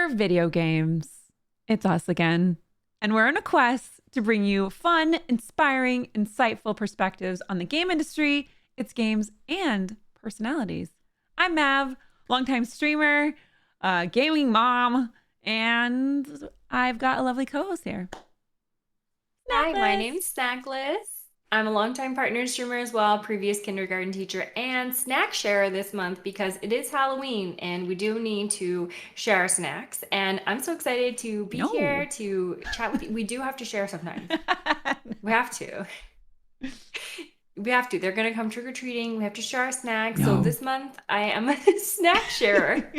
Dear video games, it's us again. And we're on a quest to bring you fun, inspiring, insightful perspectives on the game industry, its games, and personalities. I'm Mav, longtime streamer, gaming mom, and I've got a lovely co-host here. Hi, my Snackless. name's Snackless. I'm a longtime partner streamer as well, previous kindergarten teacher and snack sharer this month because it is Halloween and we do need to share our snacks. And I'm so excited to be here No. to chat with you. We do have to share sometimes. We have to. We have to. They're going to come trick or treating. We have to share our snacks. So No. this month I am a snack sharer.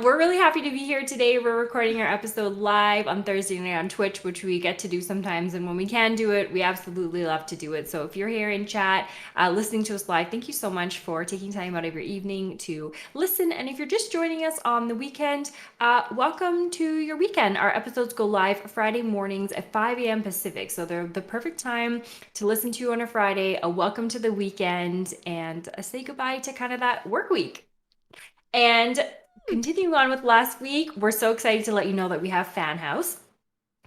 We're really happy to be here today. We're recording our episode live on Thursday night on Twitch, which we get to do sometimes. And when we can do it, we absolutely love to do it. So if you're here in chat, listening to us live, thank you so much for taking time out of your evening to listen. And if you're just joining us on the weekend, welcome to your weekend. Our episodes go live Friday mornings at 5 a.m. Pacific. So they're the perfect time to listen to on a Friday, a welcome to the weekend, and a say goodbye to kind of that work week. And continuing on with last week, we're so excited to let you know that we have Fan House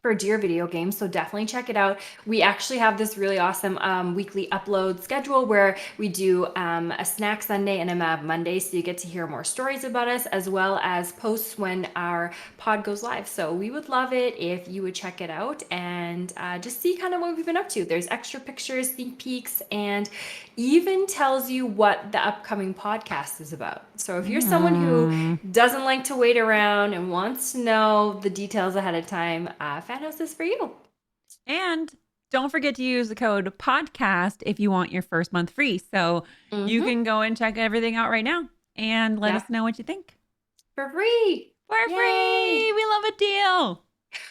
for Dear Video Games, so definitely check it out. We actually have this really awesome weekly upload schedule where we do a snack Sunday and a Mav Monday, so you get to hear more stories about us as well as posts when our pod goes live. So we would love it if you would check it out and just see kind of what we've been up to. There's extra pictures, sneak peeks, and even tells you what the upcoming podcast is about. So if you're someone who Mm. doesn't like to wait around and wants to know the details ahead of time, Fan House is for you. And don't forget to use the code podcast if you want your first month free. So you Mm-hmm. can go and check everything out right now and let Yeah, us know what you think. for free. For Yay! free. We love a deal.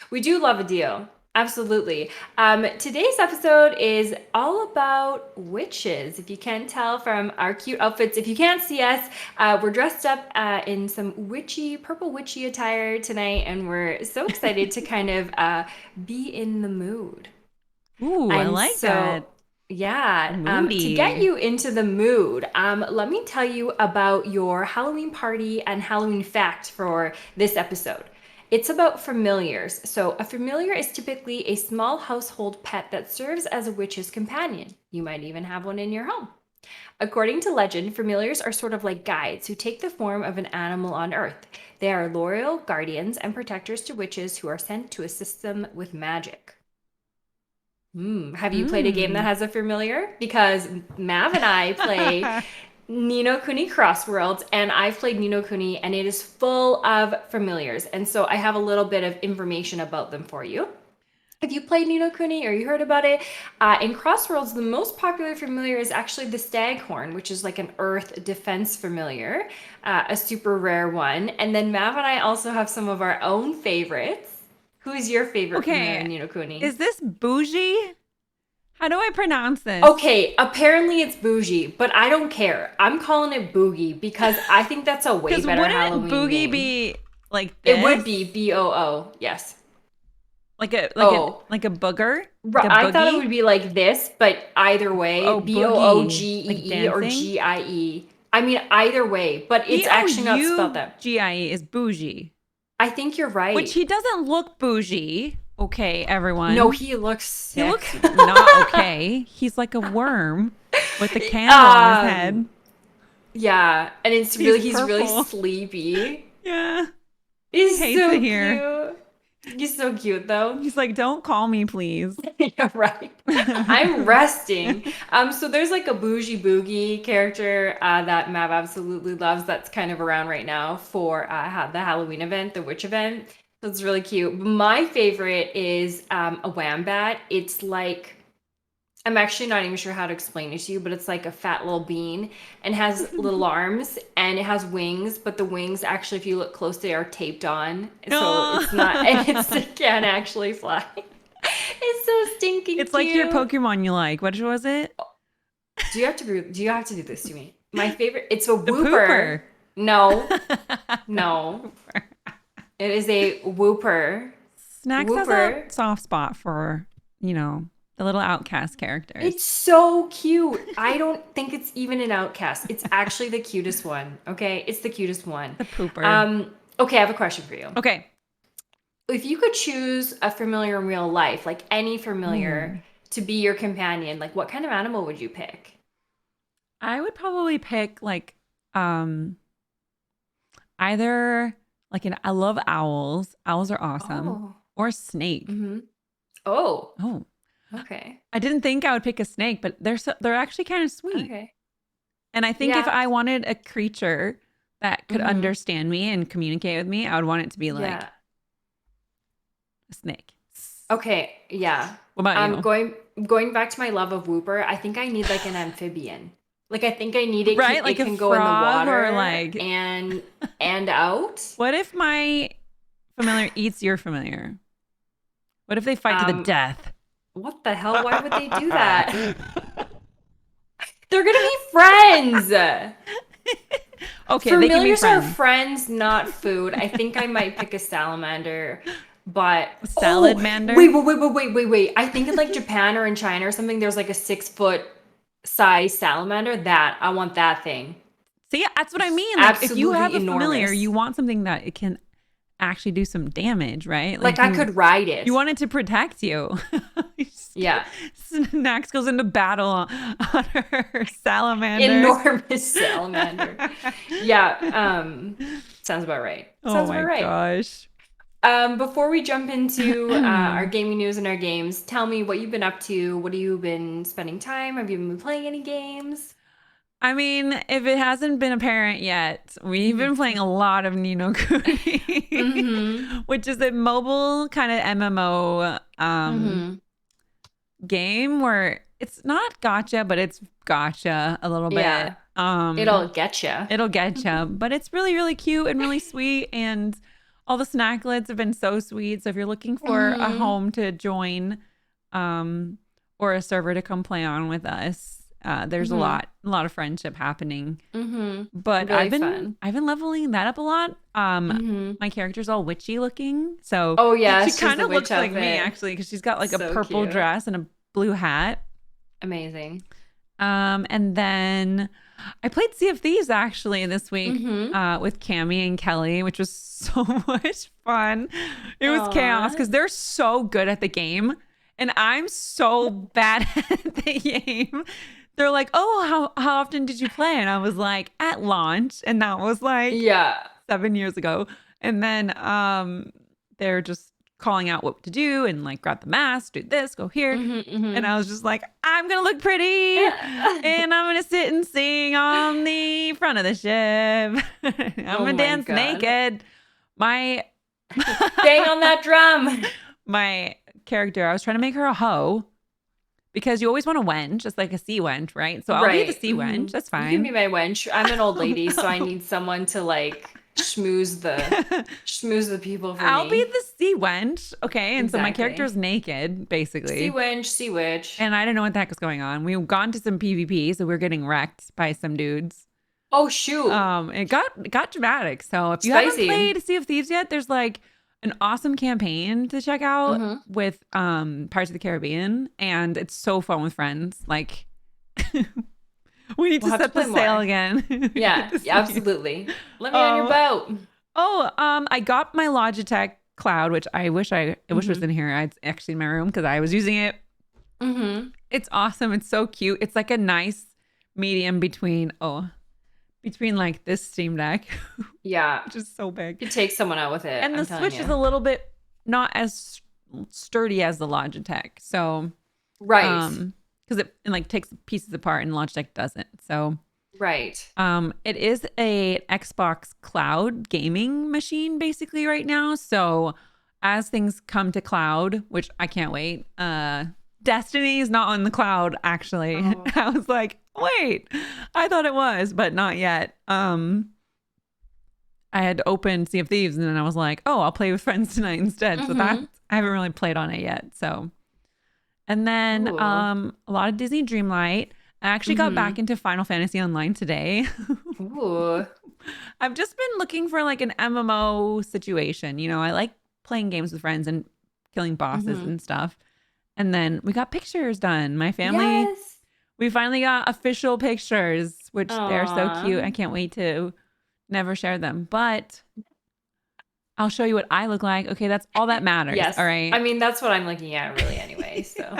We do love a deal. Absolutely. Today's episode is all about witches. If you can't tell from our cute outfits, if you can't see us, we're dressed up in some purple witchy attire tonight, and we're so excited to kind of be in the mood. Ooh, I And like that. so, yeah, to get Moody. you into the mood, let me tell you about your Halloween party and Halloween fact for this episode. It's about familiars. So, a familiar is typically a small household pet that serves as a witch's companion. You might even have one in your home. According to legend, familiars are sort of like guides who take the form of an animal on Earth. They are loyal guardians and protectors to witches who are sent to assist them with magic. Have you played a game that Mm. has a familiar? Because Mav and I play Nino Kuni Crossworlds, and I've played Nino Kuni, and it is full of familiars. And so I have a little bit of information about them for you. Have you played Nino Kuni or you heard about it? In Crossworlds, the most popular familiar is actually the Staghorn, which is like an Earth defense familiar, a super rare one. And then Mav and I also have some of our own favorites. Who's your favorite familiar Okay. in Nino Kuni? Is this bougie? How do I pronounce this? Okay, apparently it's bougie, but I don't care. I'm calling it boogie because I think that's a way Because better wouldn't Halloween boogie name. be like It would this? be BOO, yes. Like a like a Oh, like a booger? Like a I thought it boogie? would be like this, but either way, Oh, BOO boogie. Like GEE or dancing? GIE. I mean, either way, but it's actually not spelled that. Bougie is bougie, I think you're which right. he doesn't look bougie. Okay, No, everyone. he looks He sick. looks not okay. He's like a worm with a candle on his um, head. yeah, and He's he's really purple. sleepy. Yeah. He He's hates it so here. cute. He's so cute though. He's like, don't call me, please. Yeah, right. I'm resting. So there's like a bougie boogie character that Mav absolutely loves. That's kind of around right now for the Halloween event, the witch event. So it's really cute. My favorite is a wombat. It's like I'm actually not even sure how to explain it to you, but it's like a fat little bean and has little arms and it has wings, but the wings actually, if you look closely, are taped on. So it's not, and it can actually fly. It's so stinking It's like your cute. Pokemon you like. What was it? Do you have to do this to me? My favorite, it's a The whooper. pooper. No, no. It is a whooper. Snacks has a Whooper. soft spot for, the little outcast characters. It's so cute. I don't think it's even an outcast. It's actually the cutest one. Okay, it's the cutest one. The pooper. Um, Okay, I have a question for you. Okay. If you could choose a familiar in real life, like any familiar, Ooh. to be your companion, like what kind of animal would you pick? I would probably pick like um either like I love owls. Owls are awesome. Oh. Or a snake. Mm-hmm. Oh. Oh. Okay. I didn't think I would pick a snake, but they're actually kind of sweet. Okay. And I think if Yeah. I wanted a creature that could Mm-hmm. understand me and communicate with me, I would want it to be like Yeah. a snake. Okay. Yeah. What about you? Going back to my love of Whooper, I think I need like an amphibian. Like I think I need it. Right? Like It a can go in the frog or water like and out. what if my familiar eats your familiar? What if they fight to the Um. death? What the hell? Why would they do that? They're gonna be friends. Okay, they can be Familiars are friends. friends, not food. I think I might pick a salamander, but Salad mander? wait. I think in like Japan or in China or something, there's like a 6 foot size salamander. That I want that thing. See, that's what I mean. Like if you have Absolutely a familiar, enormous. you want something that it can actually do some damage, right? Like I could ride it. you want it to protect you. Yeah. Snax goes into battle on her salamander. Enormous salamander. Yeah. Sounds about right. Oh Sounds my about right. gosh. Before we jump into our gaming news and our games, tell me what you've been up to. What have you been spending time? Have you been playing any games? I mean, if it hasn't been apparent yet, we've been playing a lot of Ni no Kuni, Mm-hmm. which is a mobile kind of MMO Mm-hmm. game where it's not gotcha, but it's gotcha a little Yeah. bit. It'll get you. It'll get you, but it's really, really cute and really sweet. And all the snacklets have been so sweet. So if you're looking for a Mm-hmm. home to join, or a server to come play on with us, there's a Mm-hmm. lot of friendship happening. Mm-hmm. But Really fun. I've been leveling that up a lot. Mm-hmm. My character's all witchy looking, so Oh yeah, she she's kind the of witch looks like me outfit. actually because she's got like a So purple cute. dress and a blue hat. Amazing. And then I played Sea of Thieves actually this week Mm-hmm. with Cammie and Kelly, which was so much fun. It was chaos Aw. because they're so good at the game, and I'm so bad at the game. They're like, "Oh, how often did you play?" And I was like, "At launch," and that was like Yeah. 7 years ago. And then they're just calling out what to do and like grab the mask, do this, go here. Mm-hmm. And Mm-hmm. I was just like, I'm gonna look pretty and I'm gonna sit and sing on the front of the ship. I'm Oh gonna my dance God. naked. My Bang on that drum. my character, I was trying to make her a hoe because you always want a wench, just like a sea wench, right? So I'll be the Right. sea wench. Mhm. That's You can be fine. my wench. I'm an old lady, so I No. need someone to like schmooze the people for I'll be me. the sea wench. Okay. And so my Exactly. character's naked, Sea basically. wench, sea witch. And I didn't know what the heck was going on. We've gone to some PvP, so we are getting wrecked by some dudes. Oh shoot. It got dramatic. So if you haven't Spicy. played Sea of Thieves yet, there's like an awesome campaign to check out Mm-hmm. with Pirates of the Caribbean, and it's so fun with friends. Like we need We'll to have to set the play sail more. again. We Yeah, need to see. absolutely. Let me on your boat. I got my Logitech Cloud, which I wish was in here. It's actually in my room because I was using it. Mm-hmm. It's awesome. It's so cute. It's like a nice medium between like this Steam Deck, Yeah. which is so big. You could take someone out with it. And the I'm telling Switch is you. a little bit not as sturdy as the Logitech. So, Right. because it like takes pieces apart and Logitech doesn't. So, Right. it is a Xbox cloud gaming machine basically right now. So, as things come to cloud, which I can't wait, Destiny is not on the cloud actually. Oh. I was like, wait, I thought it was, but not yet. I had opened Sea of Thieves and then I was like, oh, I'll play with friends tonight instead. So that Mm-hmm. I haven't really played on it yet. So, and then Ooh. a lot of Disney Dreamlight. I actually got back into Final Fantasy Online today. Ooh. I've just been looking for like an MMO situation. You know, I like playing games with friends and killing bosses Mhm. and stuff. And then we got pictures done. My family, Yes. we finally got official pictures, which they're so cute. Aw. I can't wait to never share them. But I'll show you what I look like. Okay, that's all that matters. Yes. All I right. mean, that's what I'm looking at really anyway. So,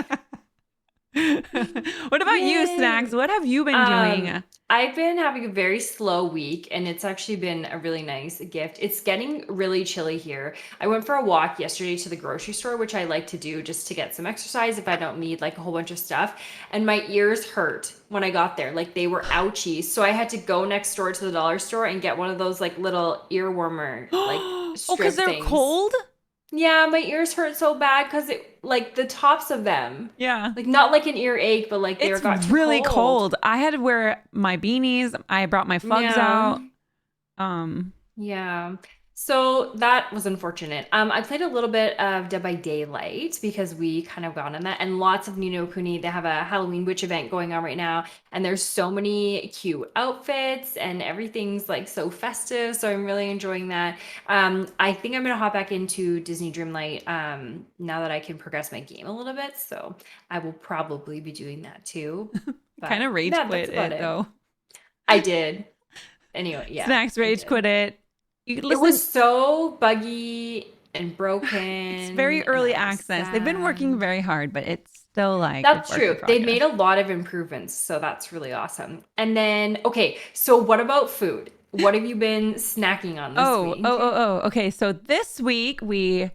What about you, Snacks? yay. What have you been Um, doing? I've been having a very slow week and it's actually been a really nice gift. It's getting really chilly here. I went for a walk yesterday to the grocery store, which I like to do just to get some exercise if I don't need like a whole bunch of stuff. And my ears hurt when I got there. Like they were ouchy. So I had to go next door to the dollar store and get one of those like little ear warmer like Oh, because strip they're things. cold? Yeah, my ears hurt so bad because it like the tops of them. Yeah. Like not like an earache, but like they It's got too really cold. cold. I had to wear my beanies. I brought my Fugs Yeah. out. Um, Yeah. So that was unfortunate. I played a little bit of Dead by Daylight because we kind of got on that, and lots of Ni no Kuni. They have a Halloween witch event going on right now, and there's so many cute outfits, and everything's like so festive. So I'm really enjoying that. I think I'm gonna hop back into Disney Dreamlight now that I can progress my game a little bit. So I will probably be doing that too. kind But of rage yeah, that's quit about it it. though. I did. Anyway, yeah, Snacks I rage did. quit it. You It was listen, so buggy and it's broken, very and early I was access. They've been working sad. very hard, but it's still like a That's work in true. They've progress. made a lot of improvements, so that's really awesome. And then, okay, so what about food? What have you been snacking on this week? Okay, so this week we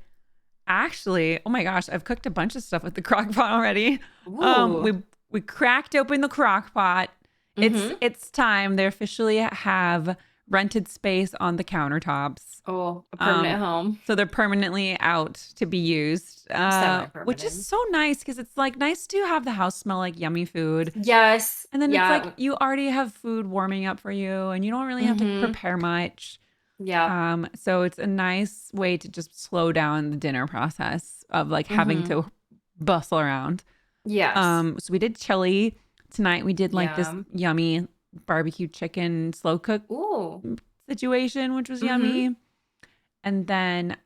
actually, oh my gosh, I've cooked a bunch of stuff with the crock pot already. Um, Ooh. we we cracked open the crock pot. Mm-hmm. It's time. They officially have rented space on the countertops. Oh, a Um, permanent home. so they're permanently out to be used, which is Semi-permanent. so nice because it's like nice to have the house smell like yummy food. Yes. And then it's like Yeah. you already have food warming up for you and you don't really have to Mm-hmm. prepare much. Yeah. So it's a nice way to just slow down the dinner process of like having Mm-hmm. to bustle around. Yes. So we did chili. Tonight we did like this Yeah. yummy barbecue chicken slow cook Ooh. situation, which was Mm-hmm. yummy. And then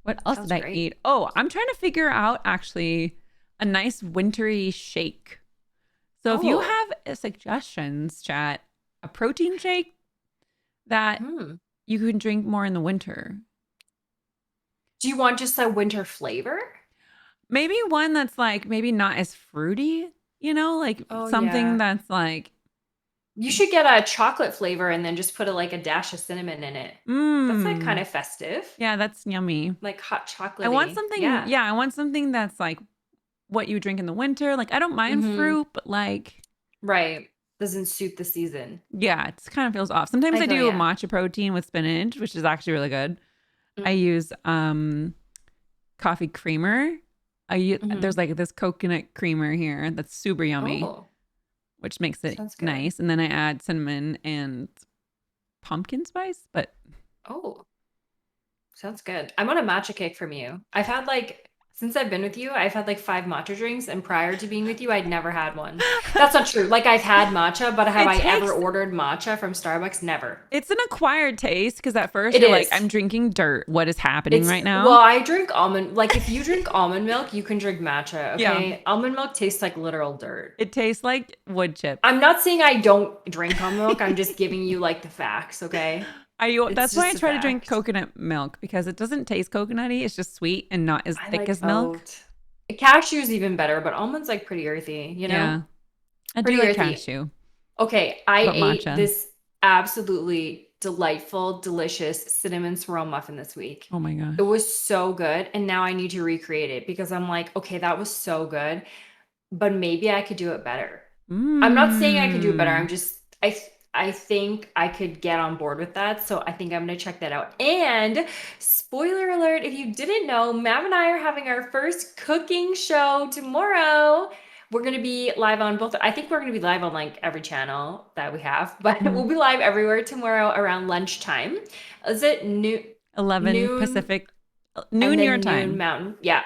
what else did Sounds I great. eat? Oh, I'm trying to figure out actually a nice wintry shake. So if you Oh. have suggestions, chat, a protein shake that Hmm. you can drink more in the winter. Do you want just a winter flavor? Maybe one that's like maybe not as fruity, like Oh something yeah. that's like, You should get a chocolate flavor and then just put like a dash of cinnamon in it. That's like kind mmm, of festive, yeah, that's yummy. like hot I want chocolatey. something, Yeah. yeah, I want something that's like what you drink in the winter. Like I don't mind Mm-hmm. fruit, but like, Right. Doesn't suit the season. yeah, it kind of feels off. Sometimes I I feel do a yeah. matcha protein with spinach, which is actually really good. I Mm-hmm. use coffee creamer. Mm-hmm. There's like this coconut creamer here that's super yummy, Oh, which makes it sounds good. nice. And then I add cinnamon and pumpkin spice, but Oh, sounds good. I'm on a matcha kick from you. I've had like since I've been with you, I've had like 5 matcha drinks, and prior to being with you, I'd never had one. That's not true. Like I've had matcha, but have it I ever takes ordered matcha from Starbucks? Never. it's an acquired taste because at first It you're like, is. I'm drinking dirt. What is happening It's right well, now? I drink almond. Like if you drink almond milk, you can drink matcha. Yeah. Okay, almond milk tastes like literal dirt. It tastes like wood chips. I'm not saying I don't drink almond milk. I'm just giving you like the facts. Okay, it's That's why I just a try to drink fact. coconut milk because it doesn't taste coconutty. It's just sweet and not as I thick like as milk. both. Cashew is even better, but almonds like pretty earthy. Yeah. I do Pretty like earthy. cashew, Okay, I but ate matcha. this absolutely delightful, delicious cinnamon swirl muffin this week. Oh my It gosh. was so good, and now I need to recreate it because I'm like, okay, that was so good, but maybe I could do it better. I'm not saying I could do it better. Mmm. I think I could get on board with that. So I think I'm gonna check that out. And spoiler alert, if you didn't know, Mav and I are having our first cooking show tomorrow. We're gonna be live on both. I think we're gonna be live on like every channel that we have, but we'll be live everywhere tomorrow around lunchtime. Is it 11 noon Pacific, and noon your then noon time. Mountain? Yeah,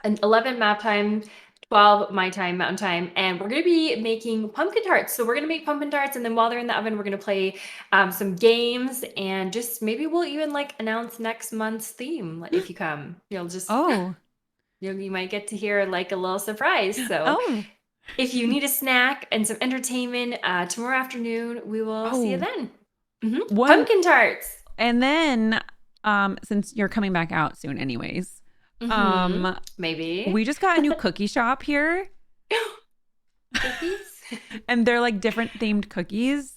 and 11 map time, 12 my time, mountain time, and we're going to be making pumpkin tarts. So we're going to make pumpkin tarts, and then while they're in the oven, we're going to play some games, and just maybe we'll even like announce next month's theme if you come. You'll just Oh, you might get to hear like a little surprise. So oh, if you need a snack and some entertainment tomorrow afternoon, we will see you oh. then. One, Pumpkin tarts. and then, since you're coming back out soon anyways, Maybe. we just got a new cookie shop here. Cookies? And they're like different themed cookies.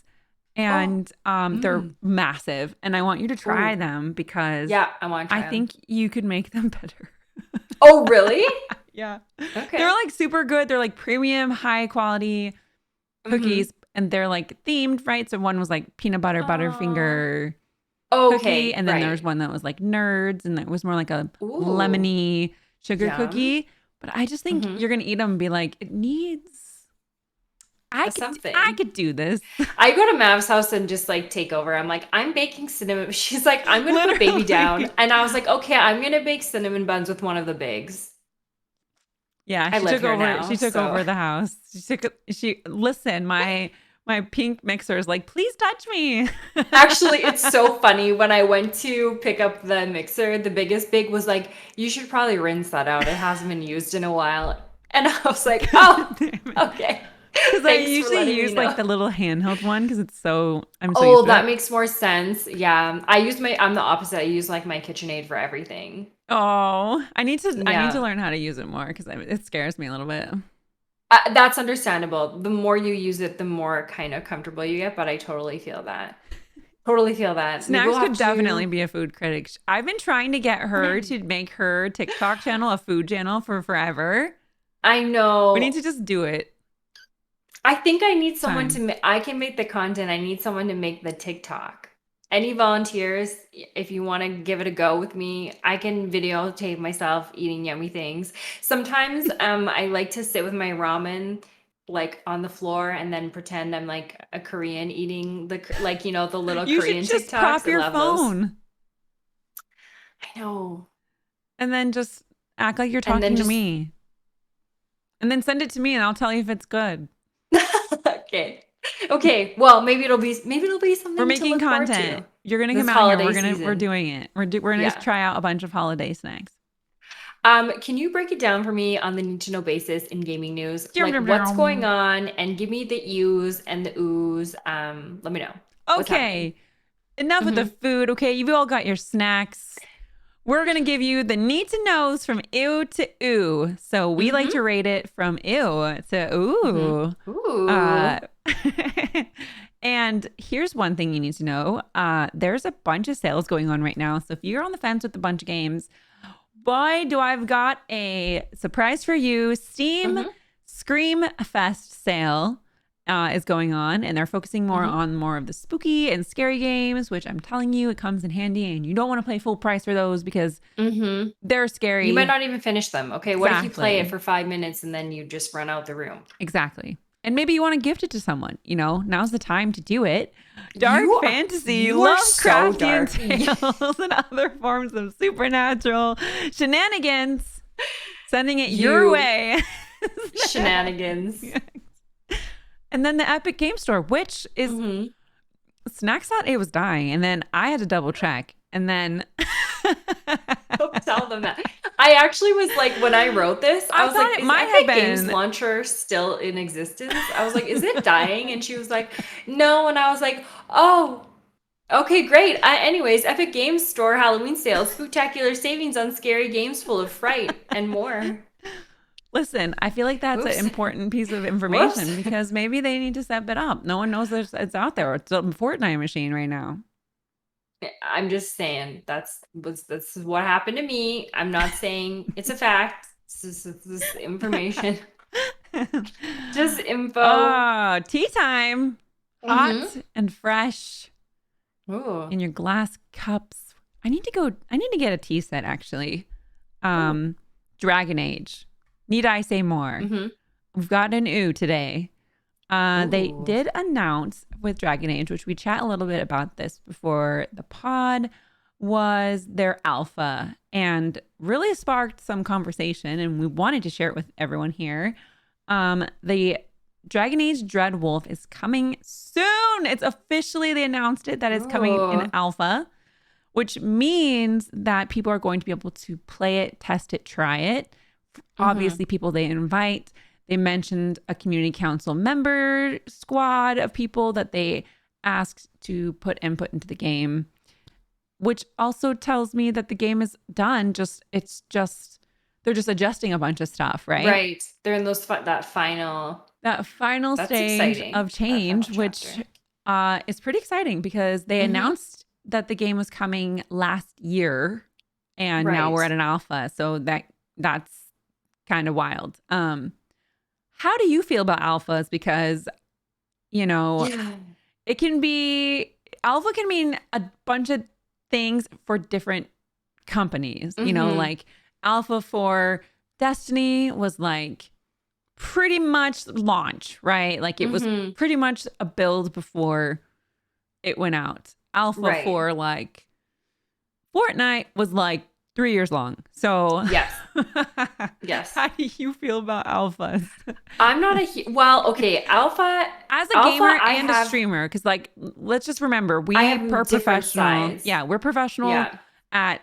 And they're massive. And I want you to try them because I want to try I think you could make them better. Oh, really? Yeah. Okay. They're like super good. They're like premium, high quality cookies. And they're like themed, right? So one was like peanut butter, butterfinger cookie. And then there's one that was like nerds. And it was more like a lemony sugar cookie. But I just think you're going to eat them and be like, it needs... I could do this. I go to Mav's house and just like take over. I'm like, I'm baking cinnamon. She's like, I'm going to put baby down. And I was like, okay, I'm going to bake cinnamon buns with one of the bigs. Yeah, she took over the house. Listen, my pink mixer is like, please touch me. Actually, it's so funny. When I went to pick up the mixer, the biggest big was like, you should probably rinse that out. It hasn't been used in a while. And I was like, oh, okay. Because I usually use like the little handheld one because it's so used to that it. makes more sense. Yeah. I'm the opposite. I use like my KitchenAid for everything. Oh, I need to learn how to use it more because it scares me a little bit. That's understandable. The more you use it, the more kind of comfortable you get. But I totally feel that. Snacks could definitely be a food critic. I've been trying to get her to make her TikTok channel a food channel for forever. I know. We need to just do it. I think I need someone I can make the content. I need someone to make the TikTok. Any volunteers, if you want to give it a go with me, I can videotape myself eating yummy things. Sometimes I like to sit with my ramen like on the floor and then pretend I'm like a Korean eating the little you Korean should just TikToks. prop your phone. Those. I know. And then just act like you're talking to me. And then send it to me and I'll tell you if it's good. Okay. Well, maybe it'll be something. We're making content. You're gonna come out here. We're doing it. We're gonna just try out a bunch of holiday snacks. Can you break it down for me on the need to know basis in gaming news? Like what's going on, and give me the ews and the oohs. Let me know. Okay. Enough with the food. Okay, you've all got your snacks. We're going to give you the need to knows from ew to ooh. So we like to rate it from ew to ooh. And here's one thing you need to know. There's a bunch of sales going on right now. So if you're on the fence with a bunch of games, boy, do I've got a surprise for you. Steam Scream Fest sale is going on, and they're focusing more on more of the spooky and scary games, which I'm telling you, it comes in handy, and you don't want to pay full price for those because they're scary. You might not even finish them. Okay, what if you play it for 5 minutes and then you just run out the room? Exactly. And maybe you want to gift it to someone. Now's the time to do it. Dark fantasy, Lovecraftian tales, and other forms of supernatural shenanigans. Sending it your way. Shenanigans. And then the Epic Game Store, which is Snacks thought it was dying, and then I had to double check, and then don't tell them that. I actually was like, when I wrote this, I was like, is Epic Games Launcher still in existence? I was like, is it dying? And she was like, no. And I was like, oh, okay, great. Anyways, Epic Games Store Halloween sales, spectacular savings on scary games full of fright and more. Listen, I feel like that's an important piece of information because maybe they need to step it up. No one knows it's out there. It's a Fortnite machine right now. I'm just saying that's what happened to me. I'm not saying it's a fact. This is information. Just info. Oh, tea time. Hot and fresh. Ooh. In your glass cups. I need to get a tea set actually. Dragon Age. Need I say more? We've got an ooh today. They did announce with Dragon Age, which we chat a little bit about this before the pod, was their alpha and really sparked some conversation, and we wanted to share it with everyone here. The Dragon Age Dreadwolf is coming soon. It's officially, they announced it, that it's coming in alpha, which means that people are going to be able to play it, test it, try it. Obviously, people they invite. They mentioned a community council member squad of people that they asked to put input into the game, which also tells me that the game is done. They're just adjusting a bunch of stuff, right? Right. They're in that final that's stage exciting. of change, which is pretty exciting because they announced that the game was coming last year, and now we're at an alpha. So that's kind of wild. How do you feel about alphas? Because, it can be, alpha can mean a bunch of things for different companies. Like alpha for Destiny was like pretty much launch, right? Like it was pretty much a build before it went out. Alpha for like Fortnite was like 3 years long. So yes. How do you feel about alphas? I'm not okay, alpha as a gamer and a streamer, because like let's just remember we are professional. Sides. Yeah, we're professional at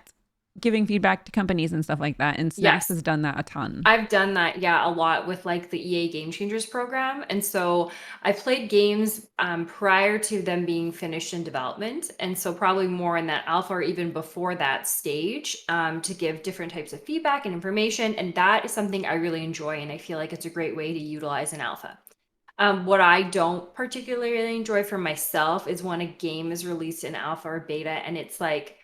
giving feedback to companies and stuff like that, and Snacks has done that a ton. I've done that a lot with like the EA Game Changers program, and so I played games prior to them being finished in development, and so probably more in that alpha or even before that stage to give different types of feedback and information, and that is something I really enjoy, and I feel like it's a great way to utilize an alpha. What I don't particularly enjoy for myself is when a game is released in alpha or beta and it's like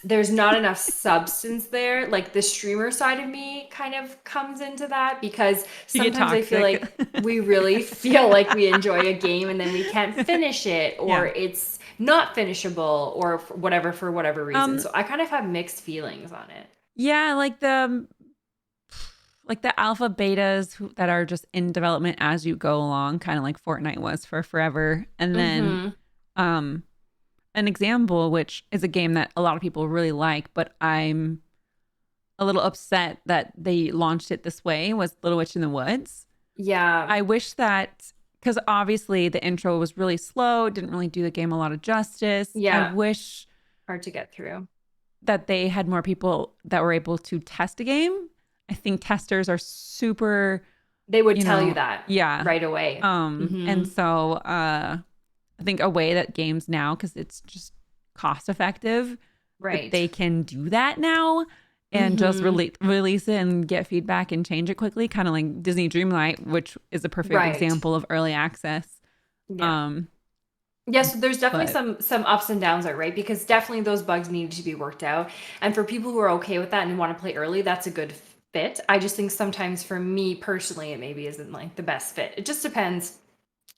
there's not enough substance there. Like the streamer side of me kind of comes into that because sometimes I feel like we really feel like we enjoy a game and then we can't finish it, or it's not finishable, or for whatever reason. So I kind of have mixed feelings on it. Yeah, like the alpha betas that are just in development as you go along, kind of like Fortnite was for forever. And then an example, which is a game that a lot of people really like, but I'm a little upset that they launched it this way, was Little Witch in the Woods. Yeah. I wish that, because obviously the intro was really slow, didn't really do the game a lot of justice. Yeah. I wish hard to get through. That they had more people that were able to test a game. I think testers are super... They would tell you that right away. And so... I think a way that games now, because it's just cost effective, right? They can do that now and just release it and get feedback and change it quickly, kind of like Disney Dreamlight, which is a perfect example of early access. So there's definitely some ups and downs there, right? Because definitely those bugs need to be worked out, and for people who are okay with that and want to play early, that's a good fit. I just think sometimes for me personally, it maybe isn't like the best fit. It just depends,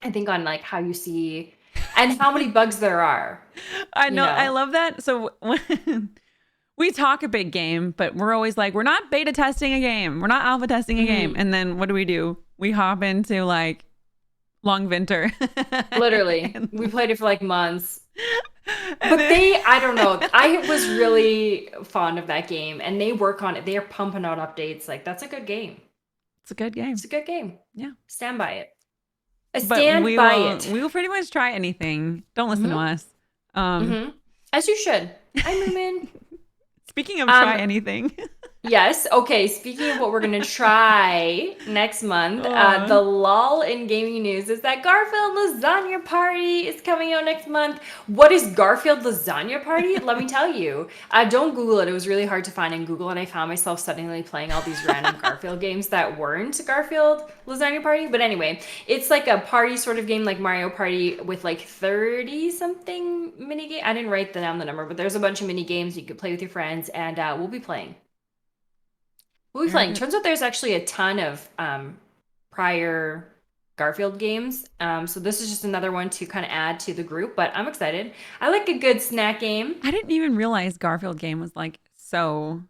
I think, on like how you see and how many bugs there are. I know. I love that. So when we talk a big game, but we're always like, we're not beta testing a game. We're not alpha testing a game. And then what do? We hop into like Long Winter. Literally. We played it for like months. But I don't know. I was really fond of that game, and they work on it. They are pumping out updates. Like, that's a good game. It's a good game. It's a good game. Yeah. Stand by it. We will pretty much try anything. Don't listen to us. As you should. Hi, Moomin. Speaking of try anything. Yes. Okay. Speaking of what we're going to try next month, the lull in gaming news is that Garfield Lasagna Party is coming out next month. What is Garfield Lasagna Party? Let me tell you. Don't Google it. It was really hard to find in Google, and I found myself suddenly playing all these random Garfield games that weren't Garfield Lasagna Party. But anyway, it's like a party sort of game like Mario Party with like 30-something mini games. I didn't write down the number, but there's a bunch of mini games you could play with your friends, and we'll be playing. Turns out there's actually a ton of prior Garfield games. So this is just another one to kind of add to the group, but I'm excited. I like a good snack game. I didn't even realize Garfield game was like so...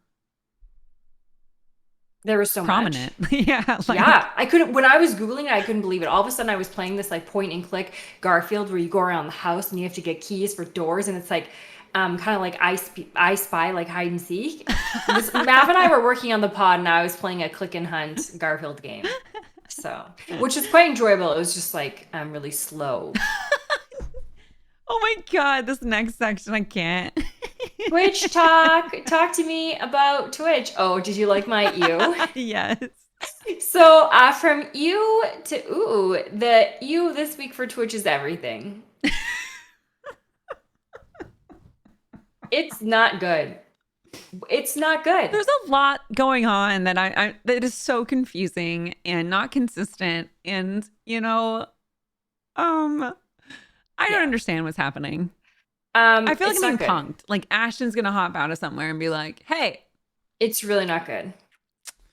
There was so prominent. Much. Yeah. When I was Googling it, I couldn't believe it. All of a sudden I was playing this like point and click Garfield where you go around the house and you have to get keys for doors, and it's like kind of like I Spy, like hide and seek. Mav and I were working on the pod, and I was playing a click and hunt Garfield game. So, which is quite enjoyable. It was just like really slow. Oh my God, this next section, I can't. Twitch talk. Talk to me about Twitch. Oh, did you like my ew? Yes. So from you to ooh, the you this week for Twitch is everything. It's not good. It's not good. There's a lot going on that I that is so confusing and not consistent. And, I don't Yeah. understand what's happening. I feel like It's I'm being not good. punked. Like Ashton's gonna hop out of somewhere and be like, "Hey, It's really not good.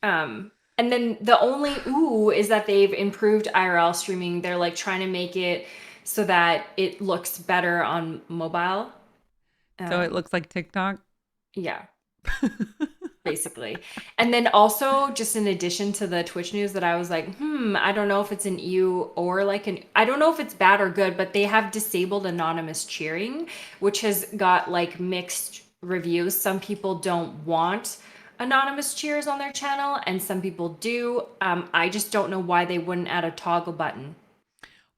And then the only ooh is that they've improved IRL streaming. They're like trying to make it so that it looks better on mobile. so it Um, looks like TikTok." yeah, basically. And then also, just in addition to the Twitch news, that I was like, I don't know if it's an EU or like I don't know if it's bad or good, but they have disabled anonymous cheering, which has got like mixed reviews. Some people don't want anonymous cheers on their channel, and some people do. I just don't know why they wouldn't add a toggle button.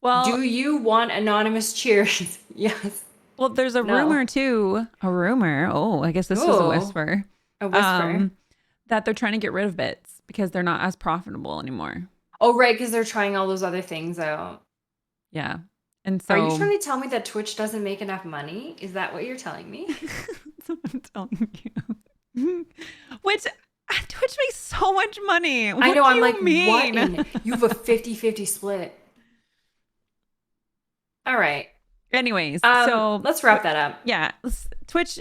Well, Do you want anonymous cheers? Yes. well, there's a No. rumor too. A rumor. Oh, I guess this was a Oh, whisper. a whisper. Um, that they're trying to get rid of bits because they're not as profitable anymore. Oh, right, because they're trying all those other things out. Yeah. And Are you so trying to tell me that Twitch doesn't make enough money? Is that what you're telling me? that's what I'm telling you. Which Twitch makes so much money. I What know, do I'm like, you what mean? in? You have a 50-50 split. All right. Anyways, so Let's wrap that up. yeah, Twitch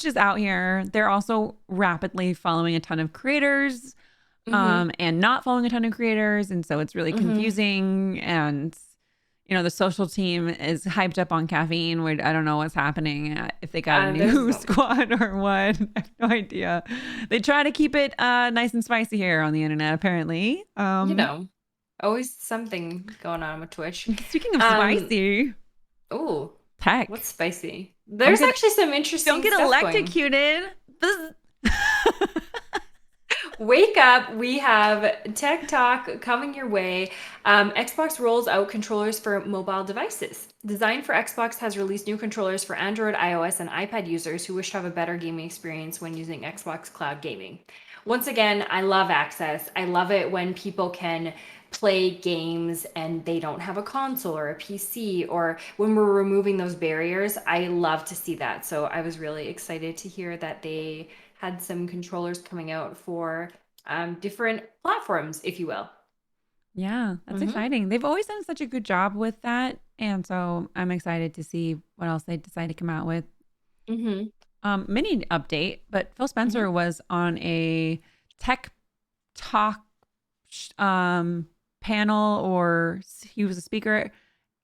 is out here. They're also rapidly following a ton of creators, Mm-hmm. and not following a ton of creators, and so it's really Mm-hmm. confusing. And the social team is hyped up on caffeine. Where I don't know what's happening, if they got a There's new squad or what. I have no idea. They try to keep it nice and spicy here on the internet, apparently. you know, always something going on with Twitch. Speaking of Um, spicy, oh, tech. what's spicy? Don't There's get actually some don't interesting get stuff going. electrocuted. Wake up. We have Tech Talk coming your way. Xbox rolls out controllers for mobile devices. Design for Xbox has released new controllers for Android, iOS, and iPad users who wish to have a better gaming experience when using Xbox Cloud Gaming. Once again, I love access. I love it when people can play games and they don't have a console or a PC, or when we're removing those barriers. I love to see that. So I was really excited to hear that they had some controllers coming out for different platforms, if you will. Yeah, that's Mm-hmm. exciting. They've always done such a good job with that. And so I'm excited to see what else they decide to come out with. Mm-hmm. Mini update, but Phil Mm-hmm. Spencer was on a tech talk panel, or he was a speaker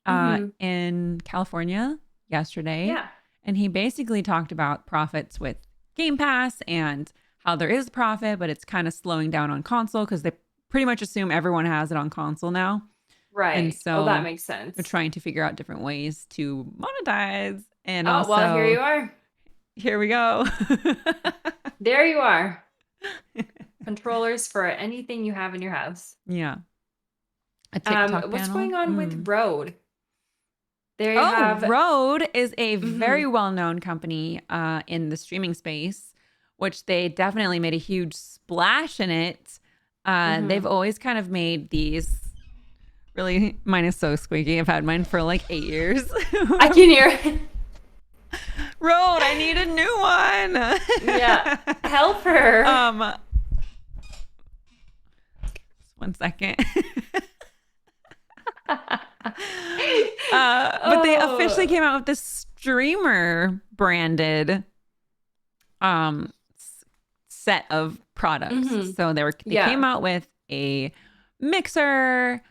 Mm-hmm. in California yesterday. Yeah. And he basically talked about profits with Game Pass and how there is profit, but it's kind of slowing down on console because they pretty much assume everyone has it on console now. And Right. Oh, that so makes they're sense. trying to figure out different ways to monetize. And Oh, well, here you also, are. here we go. There you are. Controllers for anything you have in your house. Yeah. A TikTok What's panel. going on with Rode? They Oh, have. Rode is a very Mm-hmm. well known company in the streaming space, which they definitely made a huge splash in it. They've Mm-hmm. always kind of made these really, mine is so squeaky. I've had mine for like 8 years. I can hear it. Rode, I need a new Yeah. one. Help her. One second. But they officially Oh. came out with this streamer branded set of products. Mm-hmm. So they Yeah. came out with a mixer,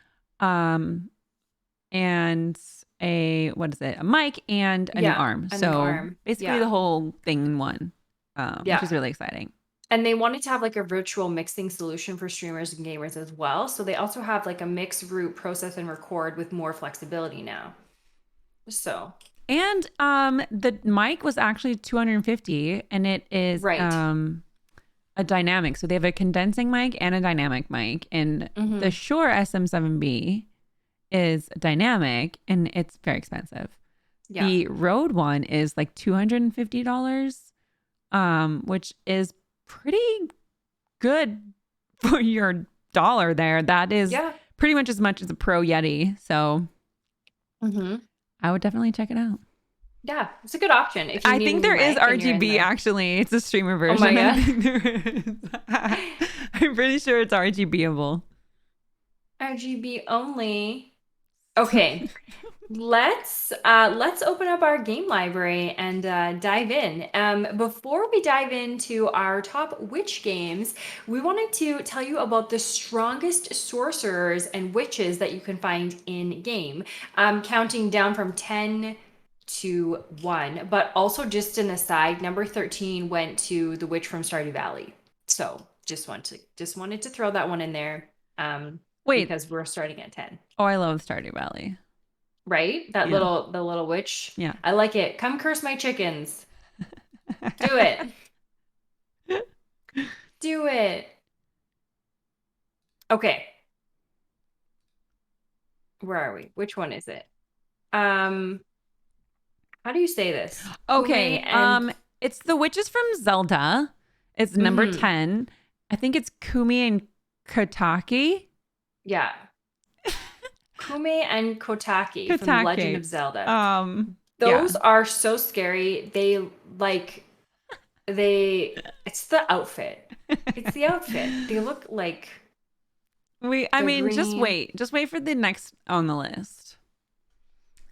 and a mic and a new Yeah. arm. A new So arm. basically the Yeah. whole thing in one, which Yeah. is really exciting. And they wanted to have like a virtual mixing solution for streamers and gamers as well. So they also have like a mix, root, process, and record with more flexibility now. So, And the mic was actually 250, and it is right. a dynamic. So they have a condensing mic and a dynamic mic. And the Mm-hmm. Shure SM7B is dynamic, and it's very expensive. Yeah. The Rode one is like $250, which is pretty good for your dollar there. That is Yeah. pretty much as a Pro Yeti. So Mm-hmm. I would definitely check it out. Yeah, it's a good option if you I need a think new there is mic and you're in RGB the. actually. It's a streamer Oh my version. I god. think there is. I'm pretty sure it's RGBable. RGB only. Okay. Let's open up our game library and dive in. Before we dive into our top witch games, we wanted to tell you about the strongest sorcerers and witches that you can find in game. Counting down from 10 to 1, but also just an aside, number 13 went to the witch from Stardew Valley. So just wanted to throw that one in there. Wait. Because we're starting at 10. Oh, I love Stardew Valley. Right? Yeah. The little witch. Yeah. I like it. Come curse my chickens. Do it. Do it. Okay. Where are we? Which one is it? How do you say this? Okay. Kume and It's the witches from Zelda. It's number Mhm. 10. I think it's Kumi and Kotaki. Yeah. Kume and Kotaki from The Legend of Kotake. Zelda. Yeah. Those are so scary. It's the outfit. It's the outfit. They look like I they're mean, just green. wait. Just wait for the next on the list.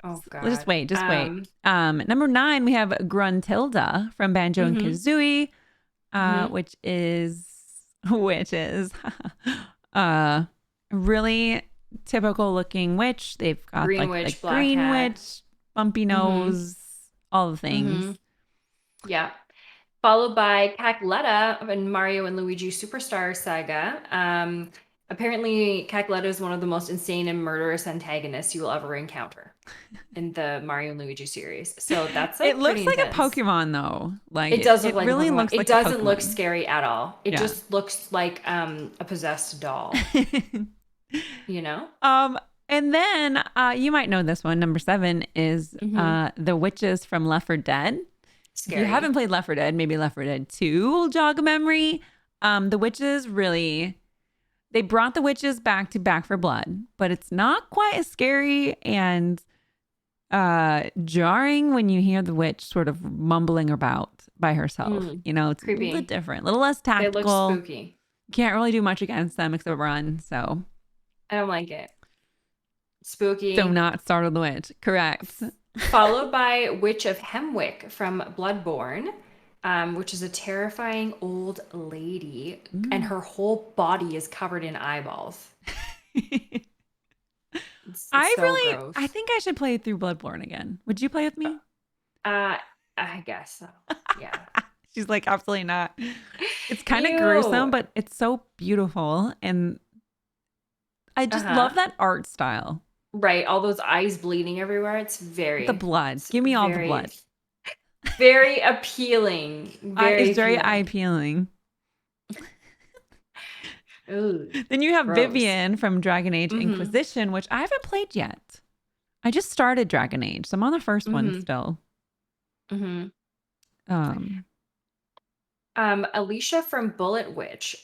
Oh Just God. wait. Just wait. Number 9, we have Gruntilda from Banjo and Mhm. Kazooie, Mhm. which is uh really typical looking witch. They've got Green like the witch, black green hat. witch, bumpy Mhm. nose, all the things. Mhm. Yeah. Followed by Cacletta in Mario and Luigi Superstar Saga. Apparently, Cacletta is one of the most insane and murderous antagonists you will ever encounter in the Mario and Luigi series. So that's It like pretty looks like a intense. Pokemon though. Like It does look it like a really Pokemon. looks It like a doesn't look Pokemon. scary at all. It Yeah. just looks like a possessed doll, you know? And then you might know this one. Number 7 is Mm-hmm. the witches from Left 4 Dead. If you haven't Scary. played Left 4 Dead, maybe Left 4 Dead 2 will jog a memory. The witches really, they brought the witches back to Back for Blood, but it's not quite as scary and jarring when you hear the witch sort of mumbling about by herself. Mm, You know, it's a little bit creepy. different, a little less They look tactical. spooky. Can't really do much against them except run. So, I don't like it. so Spooky. not Startle the Witch. Correct. Followed by Witch of Hemwick from Bloodborne, which is a terrifying old lady, and Mm. her whole body is covered in eyeballs. It's I so really, I gross. think I should play through Bloodborne again. Would you play with me? Uh, I guess so. Yeah. She's like, absolutely not. It's kind of Ew. gruesome, but it's so beautiful. And I just Uh-huh. love that art style. Right. All those eyes bleeding everywhere. The blood. It's Give me all the very, blood. very appealing. Very It's very eye appealing. peeling. Ooh, Then you have gross. Vivian from Dragon Age Mm-hmm. Inquisition, which I haven't played yet. I just started Dragon Age, so I'm on the first one Mm-hmm. still. Mm-hmm. Um, Alicia from Bullet Witch.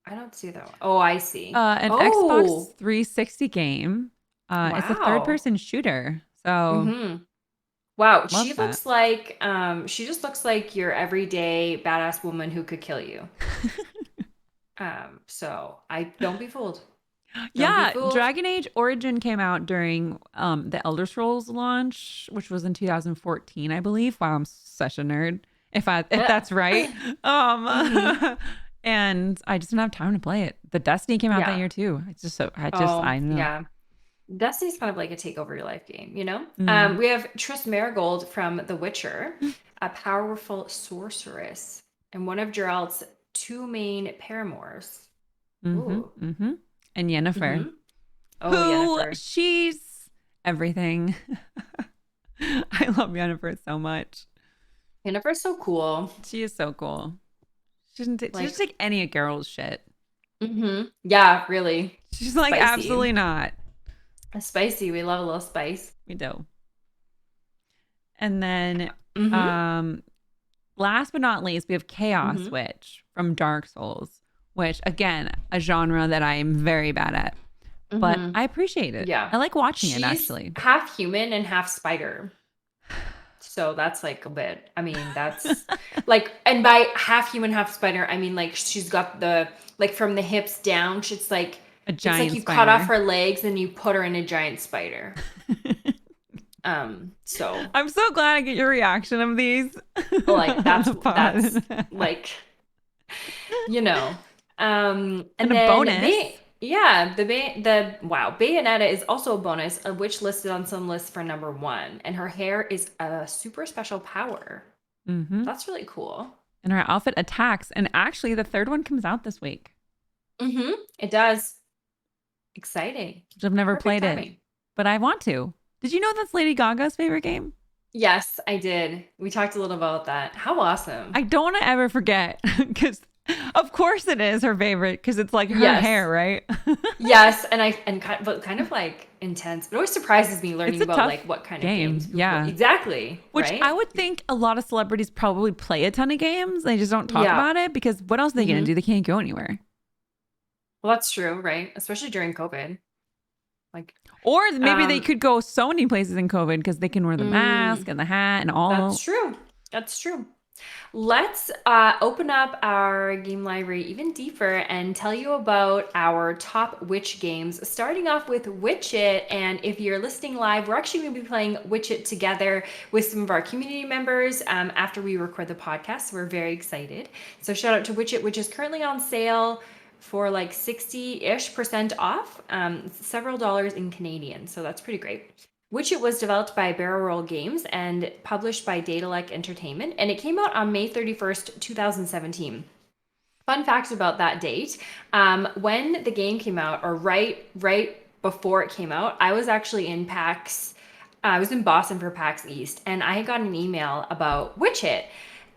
I don't see that one. Oh, I see. an Oh, Xbox 360 game. It's a third wow. person shooter. So Mm-hmm. Wow. love that. She just looks like your everyday badass woman who could kill you. So I don't be fooled. Don't be Yeah, fooled. Dragon Age Origin came out during the Elder Scrolls launch, which was in 2014, I believe. Wow, I'm such a nerd. If that's right. Mm-hmm. And I just didn't have time to play it. The Destiny came out that Yeah. year too. It's just so Oh, I don't know. yeah. Destiny's kind of like a take over your life game, you know? Mm. We have Triss Marigold from The Witcher, a powerful sorceress, and one of Geralt's two main paramours. Mm-hmm. Ooh. Mm-hmm. And Yennefer, Mm-hmm. Oh, who Yennefer. she's everything. I love Yennefer so much. Yennefer's so cool. She is so cool. She Like, doesn't take any of Geralt's shit. mm-hmm. Yeah, really. She's like, Spicy. absolutely not. Spicy. We love a little spice. We do. And then Mm-hmm. last but not least, we have Chaos Mm-hmm. Witch from Dark Souls, which again, a genre that I am very bad at. But I appreciate it. Yeah. I like watching it, She's actually. half human and half spider. So that's like a bit. I mean, that's like, and by half human, half spider, I mean like she's got the, like from the hips down, she's like, A it's like giant you spider. cut off her legs and you put her in a giant spider. So I'm so glad I get your reaction of these. like that's Pod. like, you know. And And a then bonus. Bayonetta is also a bonus, which listed on some lists for number 1, and her hair is a super special power. Mm-hmm. That's really cool. And her outfit attacks. And actually, the third one comes out this week. Mm-hmm. It does. Exciting. I've never Perfect played timing. it, but I want to. Did you know that's Lady Gaga's favorite game? Yes, I did. We talked a little about that. How awesome. I don't want to ever forget because, of course, it is her favorite because it's like her Yes. hair, right? Yes, but kind of like intense. It always surprises me learning It's a about tough like what kind game, of games. yeah. Exactly. Which right? I would think a lot of celebrities probably play a ton of games. They just don't talk Yeah. about it because what else are they going to do? They can't go anywhere. Well, that's true, right? Especially during COVID. Like, or maybe they could go so many places in COVID because they can wear the mask and the hat and all. That's true. That's true. Let's open up our game library even deeper and tell you about our top Witch games, starting off with Witch It. And if you're listening live, we're actually going to be playing Witch It together with some of our community members after we record the podcast. So we're very excited. So shout out to Witch It, which is currently on sale for like 60-ish% off, several dollars in Canadian. So that's pretty great. Wytchwood was developed by Barrel Roll Games and published by Daedalic Entertainment, and it came out on May 31st, 2017. Fun facts about that date. When the game came out, or right before it came out, I was actually in PAX. I was in Boston for PAX East, and I had gotten an email about Witch It.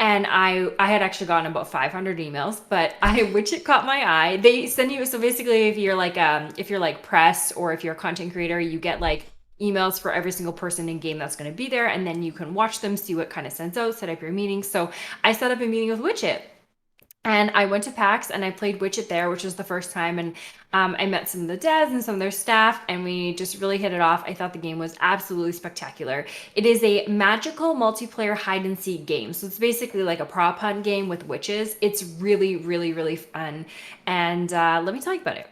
And I had actually gotten about 500 emails, but Witch It caught my eye. They send you, so basically if you're like press or if you're a content creator, you get like emails for every single person in game that's going to be there, and then you can watch them, see what kind of sends out, set up your meetings. So I set up a meeting with Witch It. And I went to PAX and I played Witch It there, which was the first time. And I met some of the devs and some of their staff, and we just really hit it off. I thought the game was absolutely spectacular. It is a magical multiplayer hide and seek game. So it's basically like a prop hunt game with witches. It's really, really, really fun. And let me tell you about it.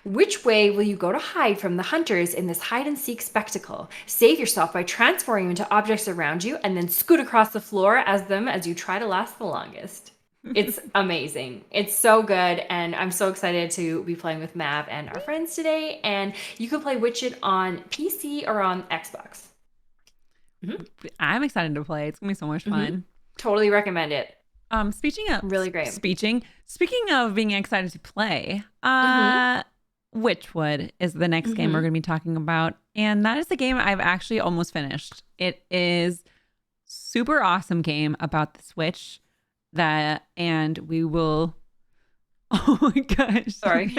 Which way will you go to hide from the hunters in this hide and seek spectacle? Save yourself by transforming into objects around you and then scoot across the floor as you try to last the longest. It's amazing. It's so good. And I'm so excited to be playing with Mav and our friends today. And you can play Witch It on PC or on Xbox. I'm excited to play. It's going to be so much fun. Totally recommend it. Speaking of really great. Speaking of being excited to play, Wytchwood is the next game we're going to be talking about. And that is the game I've actually almost finished. It is super awesome game about the Switch and we will, oh my gosh. Sorry.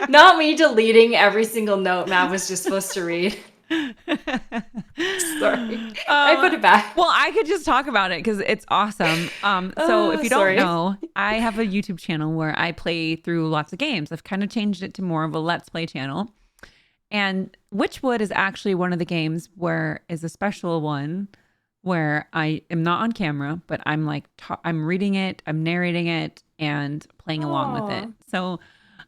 Not me deleting every single note Matt was just supposed to read. Sorry. I put it back. Well, I could just talk about it because it's awesome. So if you don't know, I have a YouTube channel where I play through lots of games. I've kind of changed it to more of a Let's Play channel. And Wytchwood is actually one of the games is a special one where I am not on camera, but I'm like, I'm reading it, I'm narrating it, and playing along with it. So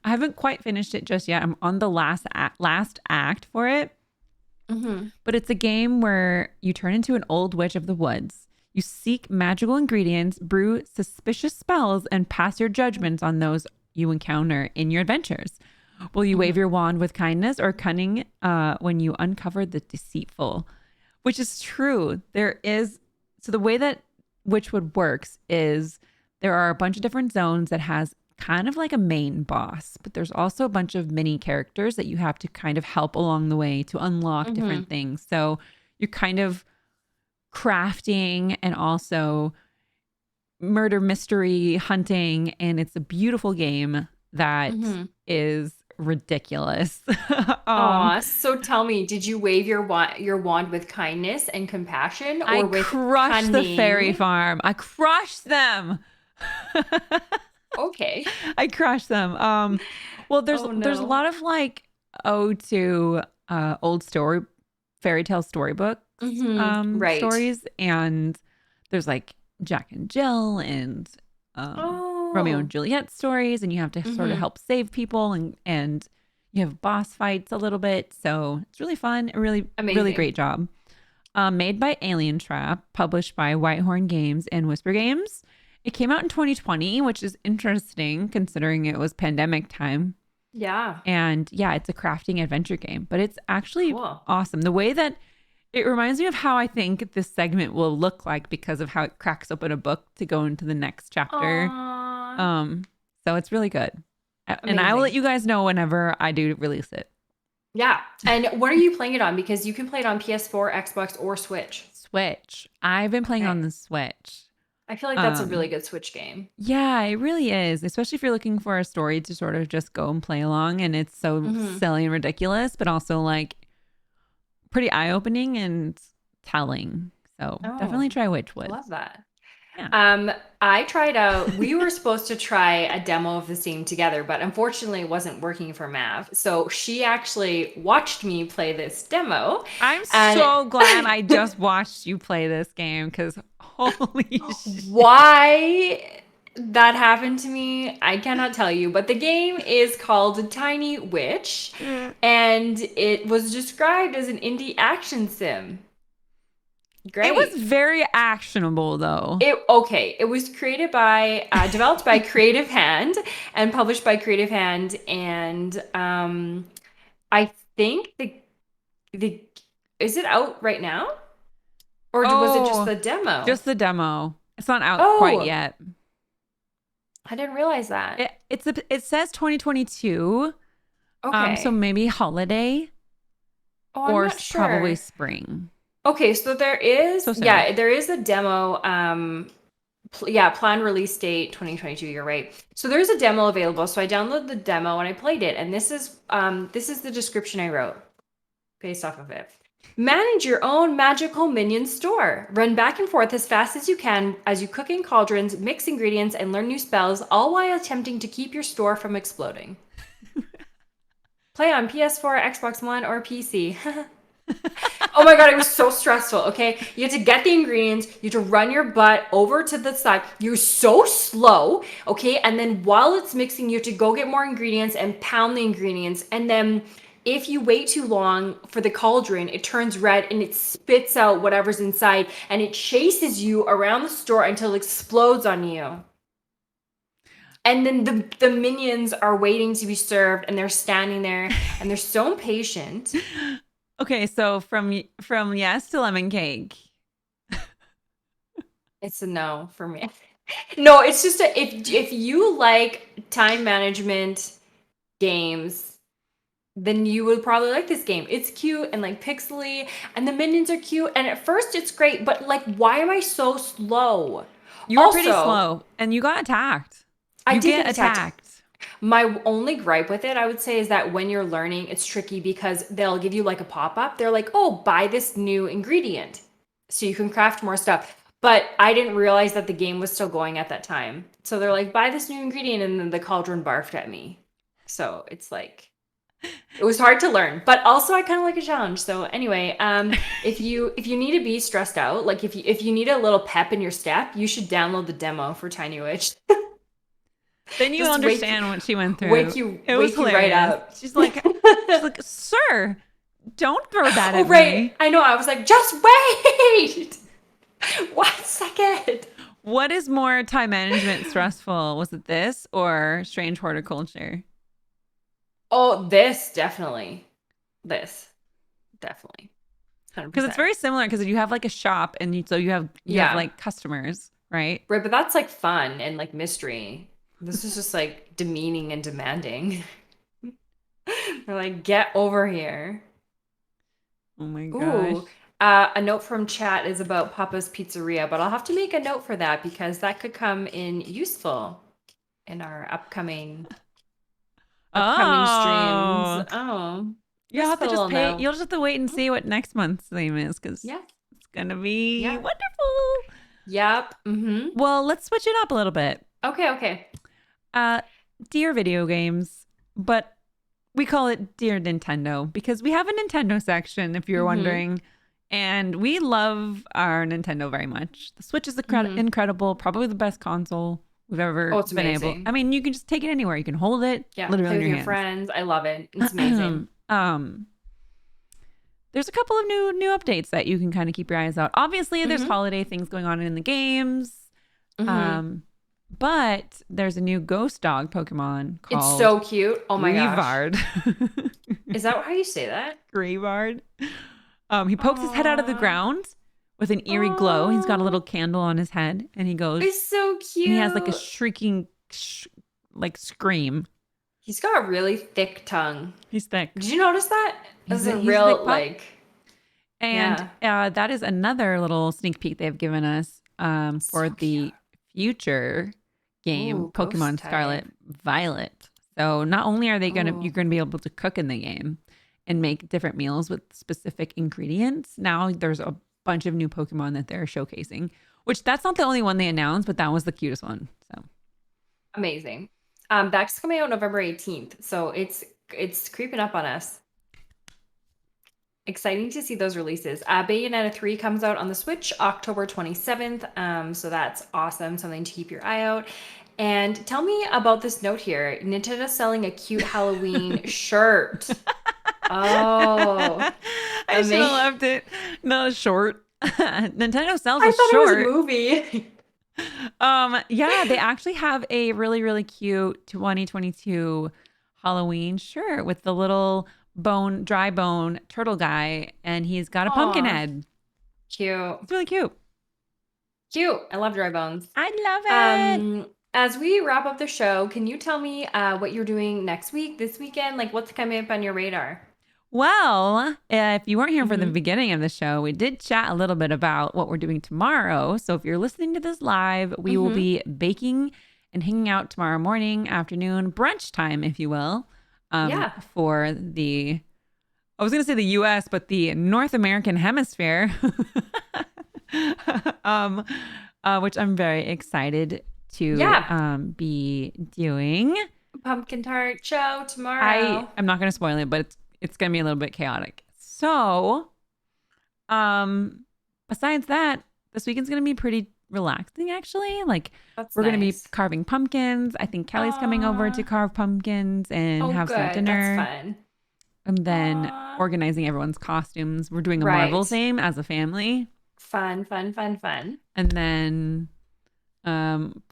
I haven't quite finished it just yet. I'm on the last act for it. But it's a game where you turn into an old witch of the woods. You seek magical ingredients, brew suspicious spells, and pass your judgments on those you encounter in your adventures. Will you wave your wand with kindness or cunning when you uncover the deceitful? Which is true. So the way that Wytchwood works is there are a bunch of different zones that has kind of like a main boss, but there's also a bunch of mini characters that you have to kind of help along the way to unlock different things. So you're kind of crafting and also murder mystery hunting, and it's a beautiful game that is ridiculous. So tell me, did you wave your wand with kindness and compassion, or with crushed cunning? the fairy farm? I crushed them. Okay. I crushed them. Well, there's Oh there's a no. lot of like ode to old fairy tale storybooks Right. stories, and there's like Jack and Jill and Romeo and Oh. Juliet stories, and you have to sort of Mm-hmm. help save people, and you have boss fights a little bit, so it's really fun. A really really Amazing. great job. Made by Alien Trap, published by Whitehorn Games and Whisper Games. It came out in 2020, which is interesting considering it was pandemic time. Yeah. And yeah, it's a crafting adventure game, but it's actually Cool. awesome. The way that it reminds me of how I think this segment will look like because of how it cracks open a book to go into the next chapter. Aw. Um, so it's really good. And I will let Amazing. you guys know whenever I do release it. Yeah. And what are you playing it on? Because you can play it on PS4, Xbox, or Switch. Switch. I've been playing on Okay. the Switch. I feel like that's a really Um, good Switch game. Yeah, it really is, especially if you're looking for a story to sort of just go and play along. And it's so Mm-hmm. silly and ridiculous, but also like pretty eye opening and telling. So Oh, definitely try I Wytchwood. love that. Yeah. Um, I tried out, we were supposed to try a demo of the same together, but unfortunately it wasn't working for Mav. So she actually watched me play this demo I'm and so glad I just watched you play this game because holy shit. why that happened to me, I cannot tell you, but the game is called Tiny Witch and it was described as an indie action sim. It was Great. very actionable though. It okay. It was created by, developed by Creative Hand and published by Creative Hand, and I think the is it out right now, or was it just Oh, the demo? just the demo. It's not out quite Oh, yet. I didn't realize that. It says 2022. So Okay. maybe holiday Oh, I'm or not probably sure. spring. Okay, so there So is, soon. yeah, there is a demo. Yeah, planned release date 2022. You're right. So there's a demo available. So I downloaded the demo and I played it, and this is the description I wrote based off of it. Manage your own magical minion store. Run back and forth as fast as you can as you cook in cauldrons, mix ingredients, and learn new spells, all while attempting to keep your store from exploding. Play on PS4, Xbox One, or PC. Oh my god, it was so stressful. Okay, you have to get the ingredients, you have to run your butt over to the side. You're so slow. Okay, and then while it's mixing, you have to go get more ingredients and pound the ingredients. And then if you wait too long for the cauldron, it turns red and it spits out whatever's inside and it chases you around the store until it explodes on you. And then the minions are waiting to be served and they're standing there and they're so impatient. Okay, so from yes to lemon cake. It's a no for me. No, it's just if you like time management games, then you would probably like this game. It's cute and like pixely, and the minions are cute. And at first, it's great, but like, why am I so slow? You were pretty Also, slow and you got attacked. I You did get get attacked. attacked. My only gripe with it, I would say, is that when you're learning, it's tricky because they'll give you like a pop up. They're like, oh, buy this new ingredient so you can craft more stuff. But I didn't realize that the game was still going at that time. So they're like, buy this new ingredient. And then the cauldron barfed at me. So it's like, it was hard to learn, but also I kind of like a challenge. So anyway, if you need to be stressed out, like if you need a little pep in your step, you should download the demo for Tiny Witch. Then you Just understand what she went through. It was wake you right hilarious. up. She's like, "Sir, don't throw that Oh at right, me." I know. I was like, just wait 1 second. What is more time management stressful? Was it this or strange horticulture? Oh, this definitely, this definitely, hundred Because it's percent. very similar because you have like a shop and so you have Yeah, like customers, right? right. But that's like fun and like mystery. This is just like demeaning and demanding. They're like, get over here. Oh my Ooh, gosh. a note from chat is about Papa's Pizzeria, but I'll have to make a note for that because that could come in useful in our upcoming streams. Oh, Oh, you'll just have to put a just little pay. note. You'll just have to wait and see what next month's theme is because Yeah, it's gonna be yeah, wonderful. yep. Mm-hmm. Well, let's switch it up a little bit. Okay, okay. Uh, Dear video games, but we call it Dear Nintendo because we have a Nintendo section, if you're Mm-hmm. wondering. And we love our Nintendo very much. The Switch is Mm-hmm. incredible, probably the best console we've Oh, ever it's been able. I amazing. mean, you can just take it anywhere. You can hold it Yeah, literally play in with your your hands. friends. I love it. It's amazing. um, there's a couple of new updates that you can kind of keep your eyes out. Obviously, there's Mm-hmm. holiday things going on in the games. Mm-hmm. Um, but there's a new ghost dog Pokemon It's called so cute. Oh my gosh. Greavard. Is that how you say that? Greavard. He pokes his head out of the Aw. ground with an eerie glow. He's got a little Oh, candle on his head, and he goes, it's so and he has like a cute. shrieking, like scream. He's got a really thick tongue. He's thick. Did you notice that? This is a He's a thick real, pup. like, And yeah. that is another little sneak peek they've given us So for cute. the future game, Ooh, ghost Pokemon type. Scarlet Violet. So not only are you're Oh, gonna be able to cook in the game and make different meals with specific ingredients. Now there's a bunch of new Pokemon that they're showcasing, which that's not the only one they announced, but that was the cutest one. So amazing. That's coming out November 18th. So it's creeping up on us. Exciting to see those releases. Bayonetta 3 comes out on the Switch October 27th. So that's awesome. Something to keep your eye out. And tell me about this note here. Nintendo's selling a cute Halloween shirt. Oh, I should have amazing. left it. Not a short. Nintendo sells I a thought it was a short. movie. Yeah, they actually have a really cute 2022 Halloween shirt with the little dry bone turtle guy, and he's got a pumpkin Aw, head. cute. It's really cute. Cute. I love dry bones. I love it. As we wrap up the show, can you tell me what you're doing next week, this weekend? Like what's coming up on your radar? Well, if you weren't here for the Mm-hmm. beginning of the show, we did chat a little bit about what we're doing tomorrow. So if you're listening to this live, we will Mm-hmm. be baking and hanging out tomorrow morning, afternoon, brunch time, if you will, Yeah. for I was going to say the US, but the North American hemisphere, um, which I'm very excited to Yeah. be doing. Pumpkin tart show I tomorrow. am not going to spoil it, but it's going to be a little bit chaotic. So, besides that, this weekend's going to be pretty relaxing actually. Like That's we're going to be nice. carving pumpkins. I think Kelly's coming over to Aw. carve pumpkins and Oh, have some good. That's dinner, fun. and then Aw. organizing everyone's costumes. We're doing a Marvel Right. theme as a family, Fun, fun, fun, fun. and then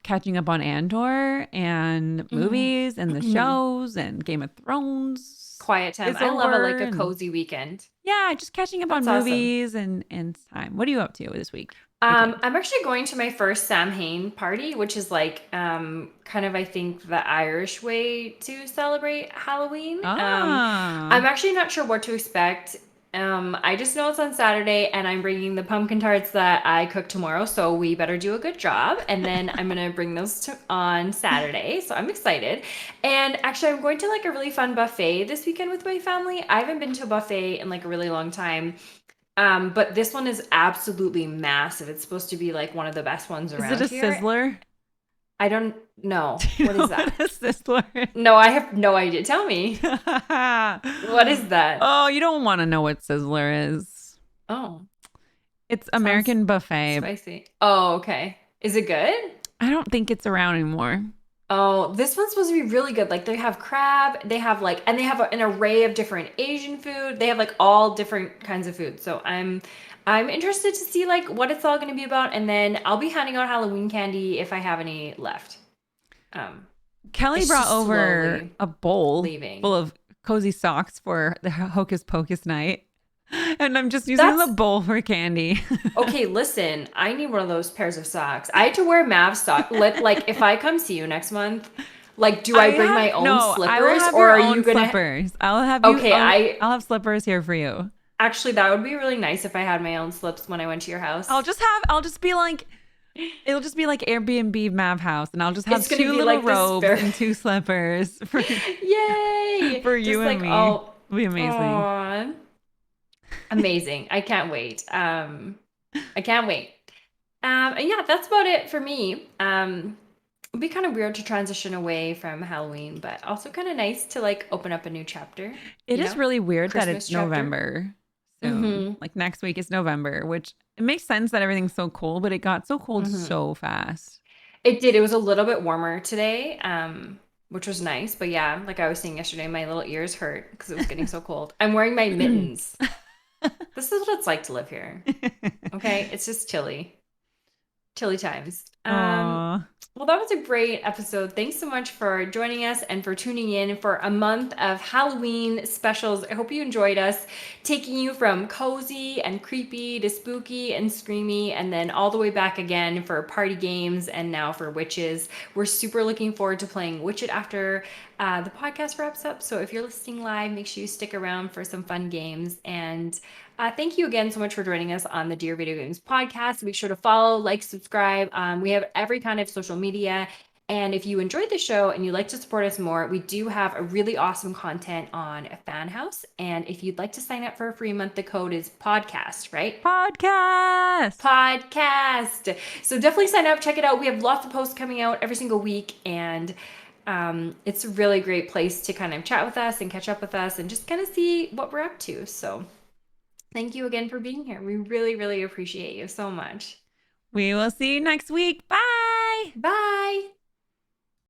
catching up on Andor and movies and the Mm. shows, and Game of Thrones Quiet time. is I love a over, like a and cozy weekend. yeah, just catching up on That's awesome. movies and time. What are you up to this weekend? I'm actually going to my first Sam Hain party, which is like kind of I think the Irish way to celebrate Halloween. Ah, I'm actually not sure what to expect. I just know it's on Saturday, and I'm bringing the pumpkin tarts that I cook tomorrow, so we better do a good job. And then I'm gonna bring those on Saturday, so I'm excited. And actually, I'm going to like a really fun buffet this weekend with my family. I haven't been to a buffet in like a really long time. But this one is absolutely massive. It's supposed to be like one of the best ones is it a around here. sizzler? I don't know. Do you What know is what that? a sizzler No, I have no idea. Tell me. is? What is that? Oh, you don't want to know what sizzler is. Oh, It's sounds American buffet. spicy. Oh, okay. Is it good? I don't think it's around anymore. Oh, this one's supposed to be really good. Like they have crab, they have like, and they have an array of different Asian food. They have like all different kinds of food. So I'm interested to see like what it's all going to be about, and then I'll be handing out Halloween candy if I have any left. Um, Kelly it's brought just over slowly a bowl full leaving. of cozy socks for the Hocus Pocus night. And I'm just using the That's bowl for candy. okay. Listen, I need one of those pairs of socks. I had to wear Mav sock. Like if I come see you next month, like do I bring my own I will slippers have or your are you own gonna? slippers. I'll have Okay, I I'll have slippers here for you. actually that would be really nice if I had my own slips when I went to your house. I'll just be like, it'll just be like Airbnb Mav house, and I'll just have It's gonna two be little like this robes very and two slippers for yay! for you Just and like me. oh, It'll be amazing. aw, amazing! I can't wait. I can't wait. And yeah, that's about it for me. It'd be kind of weird to transition away from Halloween, but also kind of nice to like open up a new chapter, It is really weird that Christmas it's chapter. November soon. Mm-hmm. Like next week is November, which it makes sense that everything's so cold, but it got so cold Mm-hmm. so fast. It did. It was a little bit warmer today, which was nice. But yeah, like I was saying yesterday, my little ears hurt because it was getting so cold. I'm wearing my mittens. This is what it's like to live here. Okay, it's just chilly. Chilly times. Oh, Well, that was a great episode. Thanks so much for joining us and for tuning in for a month of Halloween specials. I hope you enjoyed us taking you from cozy and creepy to spooky and screamy, and then all the way back again for party games and now for witches. We're super looking forward to playing Witch It after the podcast wraps up. So if you're listening live, make sure you stick around for some fun games. And thank you again so much for joining us on the Dear Video Games podcast. Make sure to follow, like, subscribe. We have every kind of social media. And if you enjoyed the show and you'd like to support us more, we do have a really awesome content on a fan house. And if you'd like to sign up for a free month, the code is podcast, right? podcast. Podcast. So definitely sign up, check it out. We have lots of posts coming out every single week. And it's a really great place to kind of chat with us and catch up with us and just kind of see what we're up to. So thank you again for being here. We really, really appreciate you so much. We will see you next week. Bye. Bye.